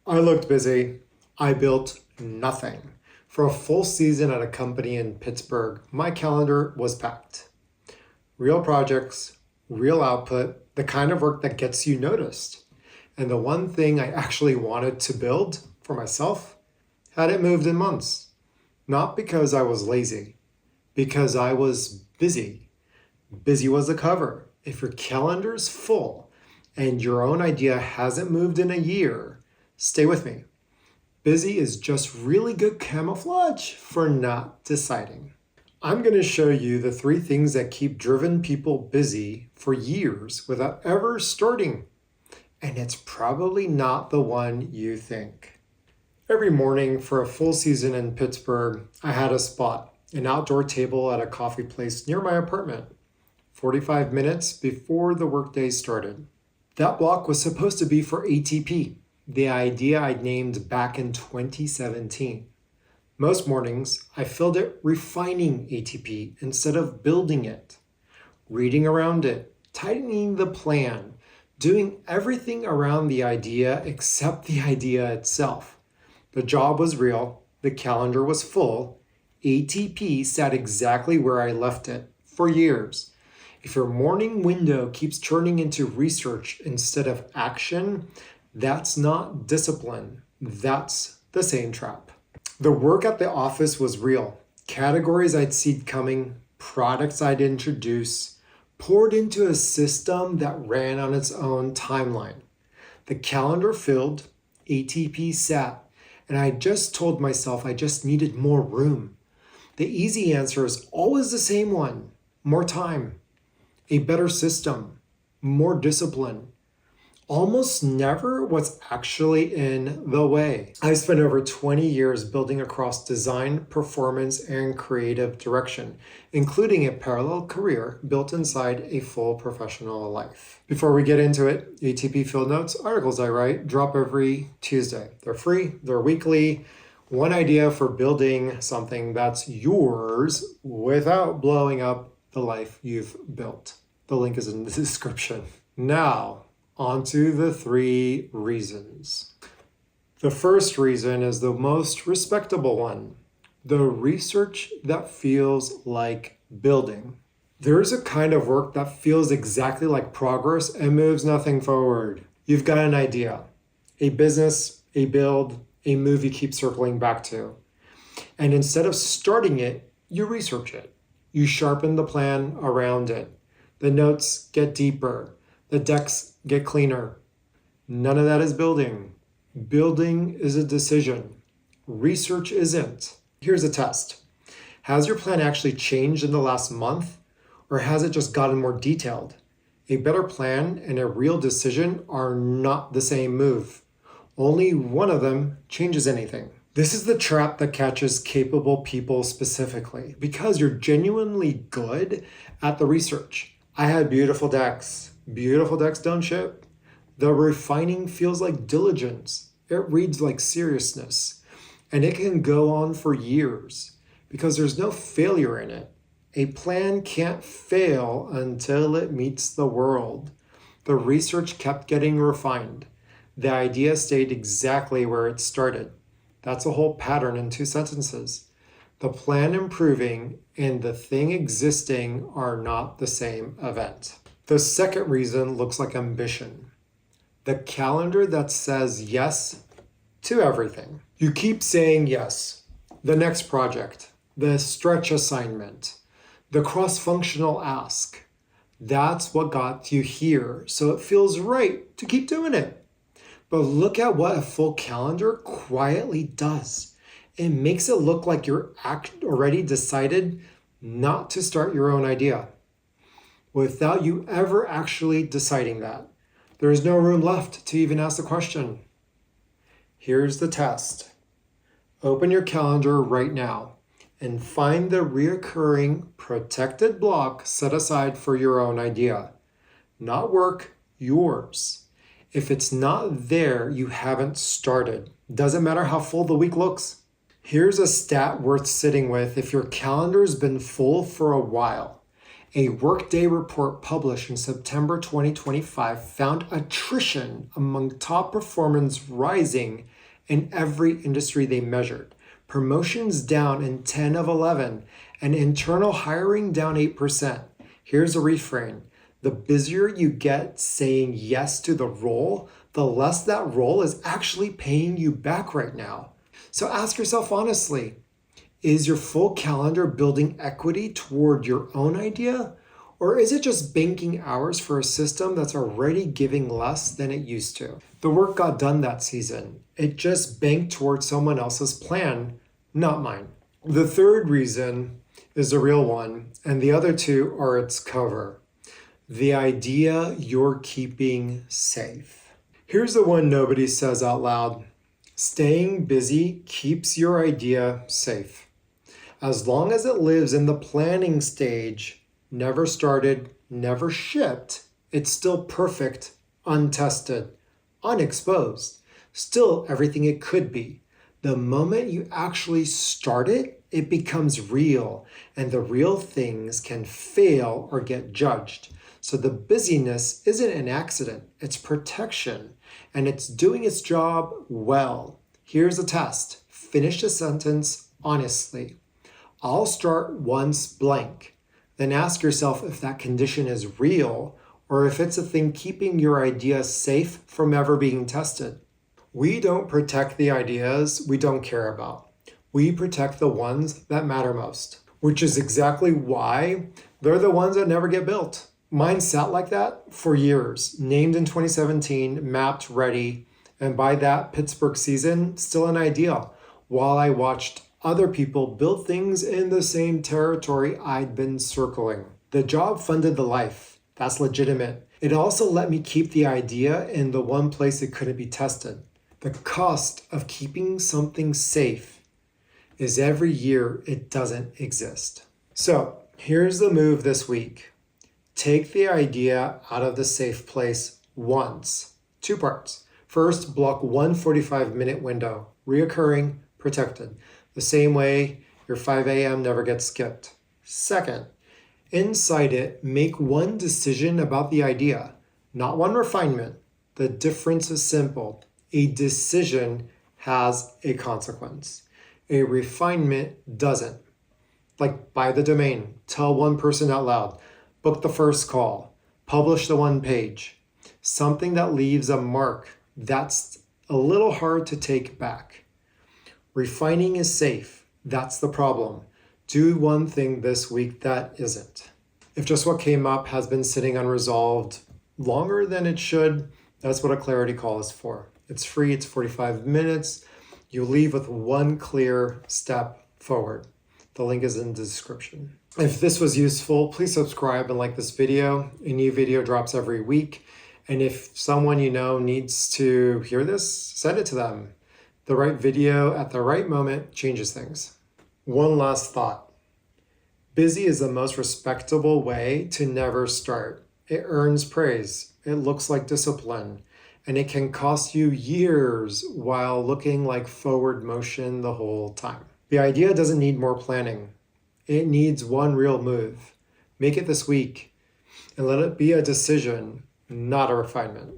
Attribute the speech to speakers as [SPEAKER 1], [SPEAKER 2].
[SPEAKER 1] I looked busy. I built nothing. For a full season at a company in Pittsburgh, my calendar was packed. Real projects, real output, the kind of work that gets you noticed. And the one thing I actually wanted to build for myself hadn't moved in months. Not because I was lazy, because I was busy. Busy was the cover. If your calendar's full and your own idea hasn't moved in a year, stay with me. Busy is just really good camouflage for not deciding. I'm going to show you the 3 things that keep driven people busy for years without ever starting. And it's probably not the one you think. Every morning for a full season in Pittsburgh, I had a spot, an outdoor table at a coffee place near my apartment, 45 minutes before the workday started. That block was supposed to be for ATP, the idea I'd named back in 2017. Most mornings, I filled it refining ATP instead of building it, reading around it, tightening the plan, doing everything around the idea except the idea itself. The job was real, the calendar was full, ATP sat exactly where I left it for years. If your morning window keeps turning into research instead of action, that's not discipline. That's the same trap. The work at the office was real. Categories I'd seen coming, products I'd introduce, poured into a system that ran on its own timeline. The calendar filled, ATP sat, and I just told myself I just needed more room. The easy answer is always the same one: more time, a better system, more discipline. Almost never what's actually in the way. I spent over 20 years building across design, performance, and creative direction, including a parallel career built inside a full professional life. Before we get into it, ATP Field Notes articles I write drop every Tuesday. They're free, they're weekly. One idea for building something that's yours without blowing up the life you've built. The link is in the description. Now, on to the 3 reasons. The first reason is the most respectable one: the research that feels like building. There's a kind of work that feels exactly like progress and moves nothing forward. You've got an idea, a business, a build, a move you keep circling back to. And instead of starting it, you research it. You sharpen the plan around it. The notes get deeper. The decks get cleaner. None of that is building. Building is a decision. Research isn't. Here's a test. Has your plan actually changed in the last month, or has it just gotten more detailed? A better plan and a real decision are not the same move. Only one of them changes anything. This is the trap that catches capable people specifically, because you're genuinely good at the research. I had beautiful decks. Beautiful decks don't ship. The refining feels like diligence. It reads like seriousness. And it can go on for years because there's no failure in it. A plan can't fail until it meets the world. The research kept getting refined. The idea stayed exactly where it started. That's a whole pattern in 2 sentences. The plan improving and the thing existing are not the same event. The second reason looks like ambition. The calendar that says yes to everything. You keep saying yes. The next project, the stretch assignment, the cross-functional ask. That's what got you here, so it feels right to keep doing it. But look at what a full calendar quietly does. It makes it look like you're already decided not to start your own idea, without you ever actually deciding that. There is no room left to even ask the question. Here's the test. Open your calendar right now and find the reoccurring protected block set aside for your own idea. Not work, yours. If it's not there, you haven't started. Doesn't matter how full the week looks. Here's a stat worth sitting with if your calendar's been full for a while. A Workday report published in September 2025 found attrition among top performers rising in every industry they measured, promotions down in 10 of 11, and internal hiring down 8%. Here's a refrain. The busier you get saying yes to the role, the less that role is actually paying you back right now. So ask yourself honestly, is your full calendar building equity toward your own idea? Or is it just banking hours for a system that's already giving less than it used to? The work got done that season. It just banked towards someone else's plan, not mine. The third reason is a real one, and the other two are its cover. The idea you're keeping safe. Here's the one nobody says out loud. Staying busy keeps your idea safe. As long as it lives in the planning stage, never started, never shipped, it's still perfect, untested, unexposed, still everything it could be. The moment you actually start it, it becomes real, and the real things can fail or get judged. So the busyness isn't an accident, it's protection, and it's doing its job well. Here's a test. Finish the sentence honestly. I'll start once blank. Then ask yourself if that condition is real or if it's a thing keeping your idea safe from ever being tested. We don't protect the ideas we don't care about. We protect the ones that matter most, which is exactly why they're the ones that never get built. Mine sat like that for years, named in 2017, mapped, ready, and by that Pittsburgh season, still an idea, while I watched other people build things in the same territory I'd been circling. The job funded the life. That's legitimate. It also let me keep the idea in the one place it couldn't be tested. The cost of keeping something safe is every year it doesn't exist. So here's the move this week. Take the idea out of the safe place once. 2 parts. First, block one 45-minute window, reoccurring, protected. The same way your 5 a.m. never gets skipped. Second, inside it, make one decision about the idea, not one refinement. The difference is simple. A decision has a consequence. A refinement doesn't. Like buy the domain, tell one person out loud, book the first call, publish the one page. Something that leaves a mark, that's a little hard to take back. Refining is safe. That's the problem. Do one thing this week that isn't. If just what came up has been sitting unresolved longer than it should, that's what a clarity call is for. It's free, it's 45 minutes. You leave with one clear step forward. The link is in the description. If this was useful, please subscribe and like this video. A new video drops every week. And if someone you know needs to hear this, send it to them. The right video at the right moment changes things. One last thought. Busy is the most respectable way to never start. It earns praise. It looks like discipline. And it can cost you years while looking like forward motion the whole time. The idea doesn't need more planning. It needs one real move. Make it this week and let it be a decision, not a refinement.